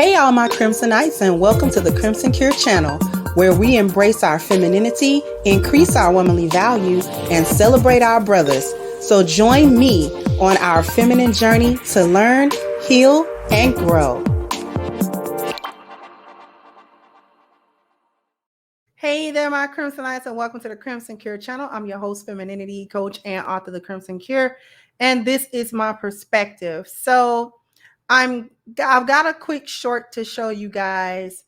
Hey, all my Crimsonites, and welcome to the Crimson Cure channel, where we embrace our femininity, increase our womanly value, and celebrate our brothers. So join me on our feminine journey to learn, heal, and grow. Hey there, my Crimsonites, and welcome to the Crimson Cure channel. I'm your host, femininity coach, and author of the Crimson Cure, and this is my perspective. So I've got a quick short to show you guys,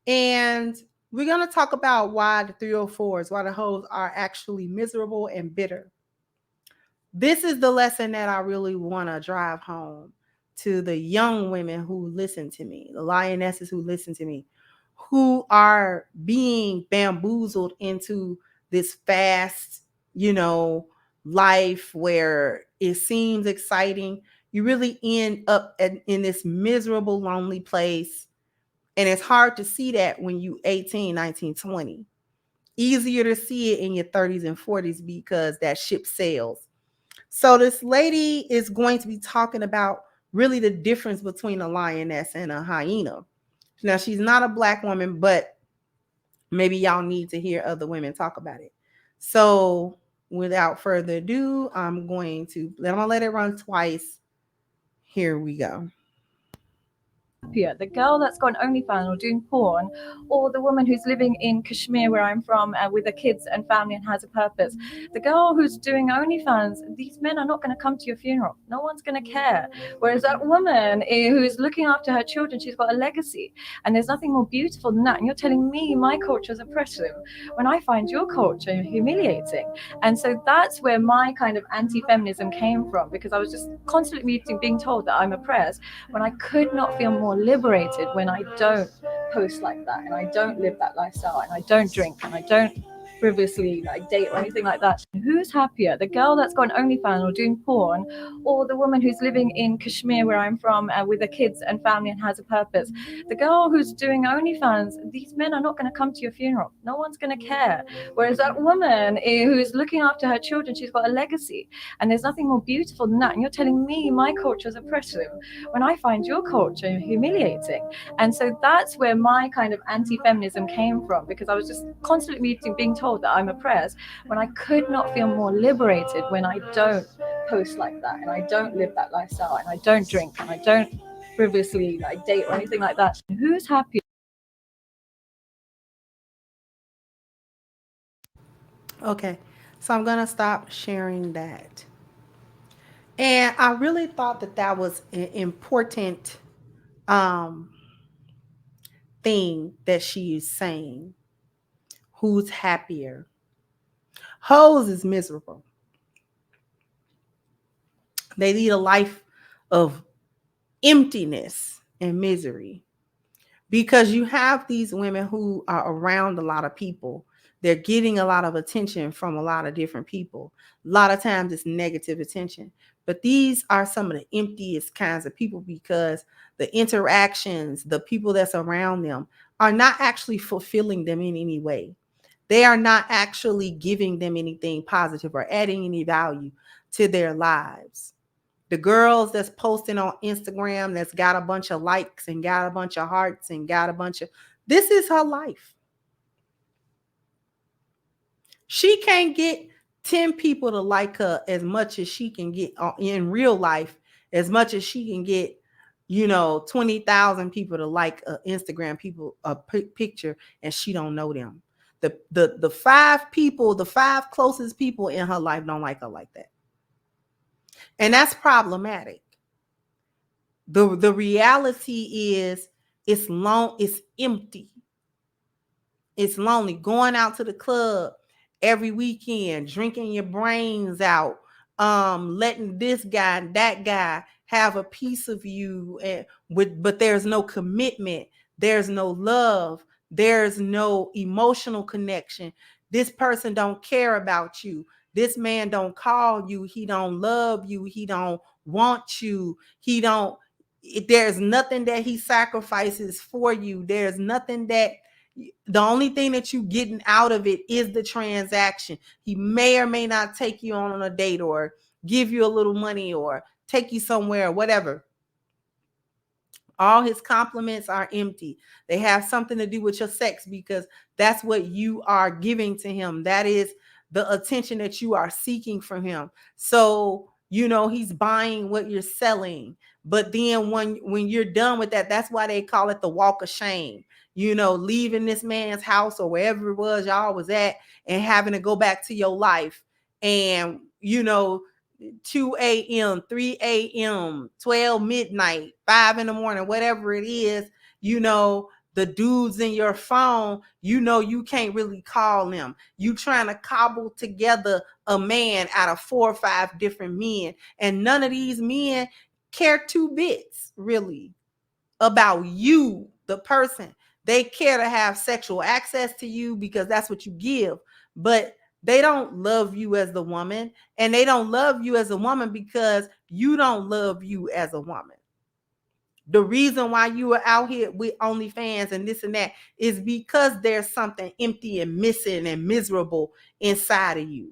and we're going to talk about why the 304s, why the hoes are actually miserable and bitter. This is the lesson that I really want to drive home to the young women who listen to me, the lionesses who listen to me, who are being bamboozled into this fast, life where it seems exciting. You really end up in this miserable, lonely place. And it's hard to see that when you 18, 19, 20. Easier to see it in your 30s and 40s because that ship sails. So this lady is going to be talking about really the difference between a lioness and a hyena. Now, she's not a Black woman, but maybe y'all need to hear other women talk about it. So without further ado, I'm going to let it run twice. Here we go. The girl that's got an OnlyFans or doing porn, or the woman who's living in Kashmir, where I'm from, with her kids and family and has a purpose. The girl who's doing OnlyFans, these men are not going to come to your funeral. No one's going to care. Whereas that woman who's looking after her children, she's got a legacy. And there's nothing more beautiful than that. And you're telling me my culture is oppressive when I find your culture humiliating. And so that's where my kind of anti-feminism came from, because I was just constantly being told that I'm oppressed when I could not feel more liberated when I don't post like that, and I don't live that lifestyle, and I don't drink, and I don't frivolously date or anything like that. Who's happier, the girl that's got an OnlyFans or doing porn, or the woman who's living in Kashmir, where I'm from, with her kids and family and has a purpose? The girl who's doing OnlyFans, these men are not going to come to your funeral. No one's going to care. Whereas that woman who's looking after her children, she's got a legacy. And there's nothing more beautiful than that. And you're telling me my culture is oppressive when I find your culture humiliating. And so that's where my kind of anti-feminism came from, because I was just constantly being told that I'm oppressed when I could not feel more liberated when I don't post like that, and I don't live that lifestyle, and I don't drink, and I don't frivolously date or anything like that. Who's happy? Okay, so I'm going to stop sharing that. And I really thought that was an important thing that she is saying. Who's happier? Hoes is miserable. They lead a life of emptiness and misery because you have these women who are around a lot of people. They're getting a lot of attention from a lot of different people. A lot of times it's negative attention. But these are some of the emptiest kinds of people because the interactions, the people that's around them are not actually fulfilling them in any way. They are not actually giving them anything positive or adding any value to their lives. The girls that's posting on Instagram that's got a bunch of likes and got a bunch of hearts and got a bunch of, this is her life. She can't get 10 people to like her as much as she can get in real life, as much as she can get, 20,000 people to like Instagram picture, and she don't know them. The five closest people in her life don't like her like that. And that's problematic. The reality is it's empty. It's lonely. Going out to the club every weekend, drinking your brains out, letting this guy and that guy have a piece of you, but there's no commitment, there's no love, there's no emotional connection. This person don't care about you. This man don't call you. He don't love you. He don't want you. There's nothing that he sacrifices for you. There's nothing that, the only thing that you getting out of it is the transaction. He may or may not take you on a date or give you a little money or take you somewhere or whatever. All his compliments are empty. They have something to do with your sex because that's what you are giving to him. That is the attention that you are seeking from him. So, he's buying what you're selling. But then when you're done with that, that's why they call it the walk of shame. Leaving this man's house or wherever it was y'all was at and having to go back to your life. And 2 a.m., 3 a.m., 12 midnight, 5 in the morning, whatever it is, the dudes in your phone, you can't really call them. You trying to cobble together a man out of 4 or 5 different men. And none of these men care 2 bits, really, about you, the person. They care to have sexual access to you because that's what you give. But they don't love you as the woman, and they don't love you as a woman because you don't love you as a woman. The reason why you are out here with OnlyFans and this and that is because there's something empty and missing and miserable inside of you.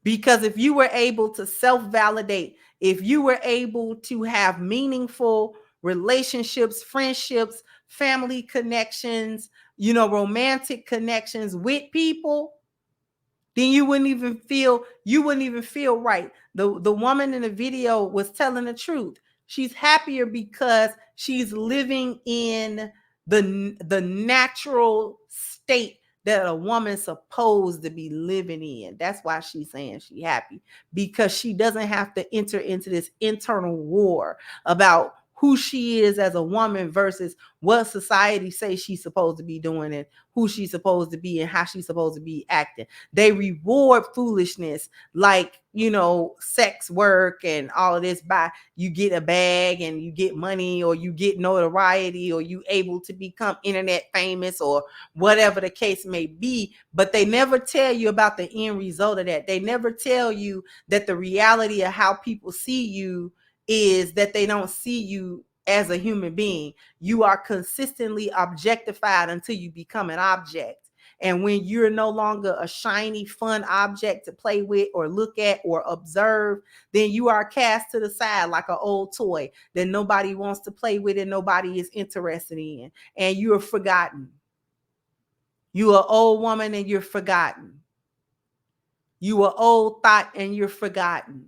Because if you were able to self-validate, if you were able to have meaningful relationships, friendships, family connections, romantic connections with people, then you wouldn't even feel right. The woman in the video was telling the truth. She's happier because she's living in the natural state that a woman's supposed to be living in. That's why she's saying she's happy, because she doesn't have to enter into this internal war about who she is as a woman versus what society says she's supposed to be doing and who she's supposed to be and how she's supposed to be acting. They reward foolishness like, sex work and all of this by you get a bag and you get money or you get notoriety or you able to become internet famous or whatever the case may be. But they never tell you about the end result of that. They never tell you that the reality of how people see you is that they don't see you as a human being. You are consistently objectified until you become an object. And when you're no longer a shiny, fun object to play with or look at or observe, then you are cast to the side like an old toy that nobody wants to play with and nobody is interested in. And you are forgotten. You are an old woman and you're forgotten. You are old thought and you're forgotten.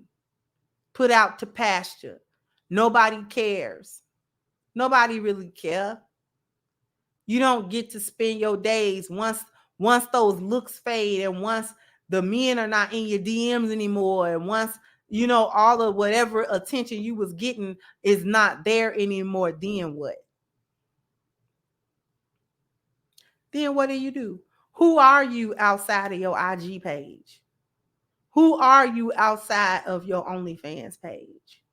Put out to pasture. Nobody cares. Nobody really cares. You don't get to spend your days once those looks fade and once the men are not in your DMs anymore and once all of whatever attention you was getting is not there anymore. Then what? Then what do? Who are you outside of your IG page? Who are you outside of your OnlyFans page?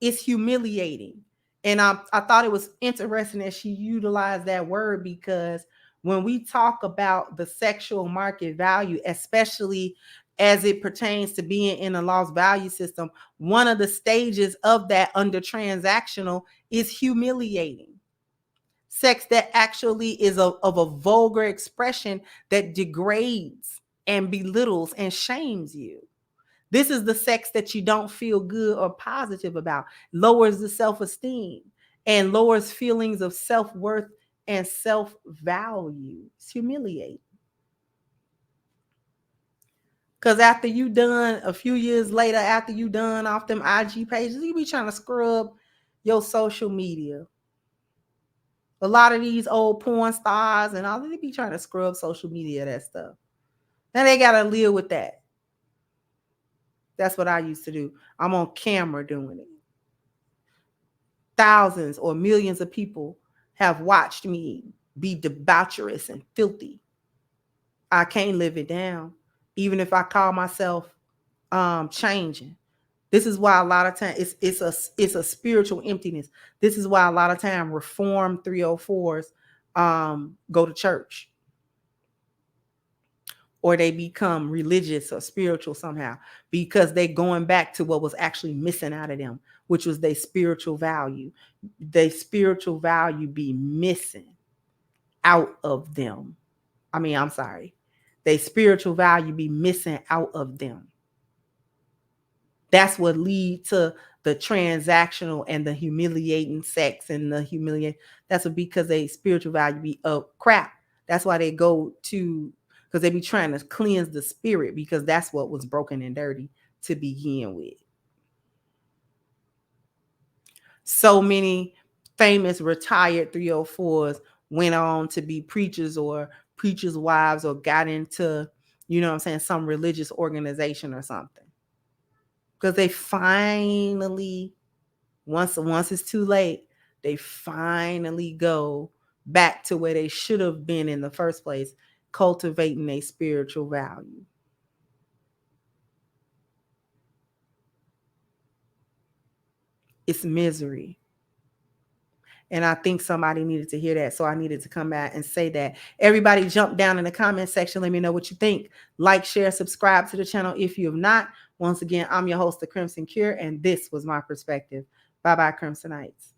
It's humiliating. And I thought it was interesting that she utilized that word because when we talk about the sexual market value, especially as it pertains to being in a lost value system, one of the stages of that under transactional is humiliating. Sex that actually is of a vulgar expression that degrades and belittles and shames you. This is the sex that you don't feel good or positive about, lowers the self-esteem and lowers feelings of self-worth and self-value. It's humiliating. Because after you done, a few years later, after you done off them IG pages, you be trying to scrub your social media. A lot of these old porn stars and all, they be trying to scrub social media, that stuff. Now they got to live with that. That's what I used to do. I'm on camera doing it. Thousands or millions of people have watched me be debaucherous and filthy. I can't live it down, even if I call myself changing. This is why a lot of times it's a spiritual emptiness. This is why a lot of time Reform 304s go to church, or they become religious or spiritual somehow, because they're going back to what was actually missing out of them, which was their spiritual value. Their spiritual value be missing out of them. I'm sorry. Their spiritual value be missing out of them. That's what lead to the transactional and the humiliating sex and the humiliate. That's what, because they spiritual value be crap. That's why they go to, because they be trying to cleanse the spirit, because that's what was broken and dirty to begin with. So many famous retired 304s went on to be preachers or preachers' wives, or got into, you know what I'm saying, some religious organization or something. Because they finally, once it's too late, they finally go back to where they should have been in the first place, cultivating a spiritual value. It's misery. And I think somebody needed to hear that. So I needed to come back and say that. Everybody jump down in the comment section. Let me know what you think. Like, share, subscribe to the channel if you have not. Once again, I'm your host, The Crimson Cure, and this was my perspective. Bye-bye, Crimsonites.